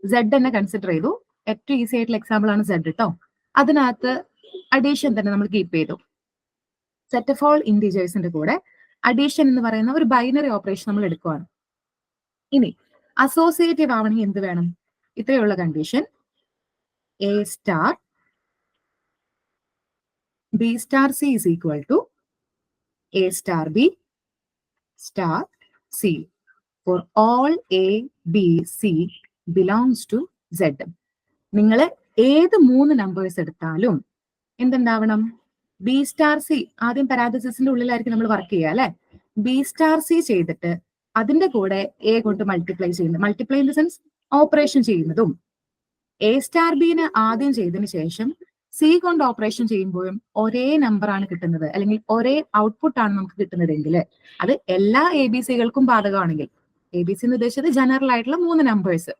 Z തന്നെ consider ചെയ്തു. ഏറ്റവും ഈസി ആയിട്ടുള്ള എക്സാമ്പിൾ ആണ് സെഡ് കേട്ടോ. അതിനകത്ത് അഡീഷൻ തന്നെ നമ്മൾ കീപ്പ് ചെയ്തു. സെറ്റ് ഓഫ് ഓൾ ഇന്റീജേഴ്സിന്റെ കൂടെ അഡീഷൻ എന്ന് പറയുന്ന ഒരു ബൈനറി ഓപ്പറേഷൻ നമ്മൾ എടുക്കുവാണ്. ഇനി അസോസിയേറ്റീവ് ആവണമെങ്കിൽ എന്ത് വേണം? ഇത്രയുള്ള condition A star B star C is equal to A star B star C for all A B C belongs to Z. നിങ്ങൾ ഏത് 3 നമ്പേഴ്സ് എടുത്താലും എന്തുണ്ടാവണം? ബി സ്റ്റാർ സി, ആദ്യം പാരാന്തസിസിന്റെ ഉള്ളിലായിരിക്കും നമ്മൾ വർക്ക് ചെയ്യുക അല്ലെ. ബി സ്റ്റാർ സി ചെയ്തിട്ട് അതിന്റെ കൂടെ എ കൊണ്ട് മൾട്ടിപ്ലൈ ചെയ്യുന്നത്, multiply in the sense operation ചെയ്യുന്നതും, എ സ്റ്റാർ ബിനെ ആദ്യം ചെയ്തതിനു ശേഷം സി കൊണ്ട് ഓപ്പറേഷൻ ചെയ്യുമ്പോഴും ഒരേ നമ്പർ ആണ് കിട്ടുന്നത്, അല്ലെങ്കിൽ ഒരേ ഔട്ട്പുട്ട് ആണ് നമുക്ക് കിട്ടുന്നതെങ്കിൽ അത് എല്ലാ എ ബി സികൾക്കും ബാധകമാണെങ്കിൽ, എ ബി സി എന്ന് ഉദ്ദേശിച്ചത് ജനറൽ ആയിട്ടുള്ള 3 നമ്പേഴ്സ്,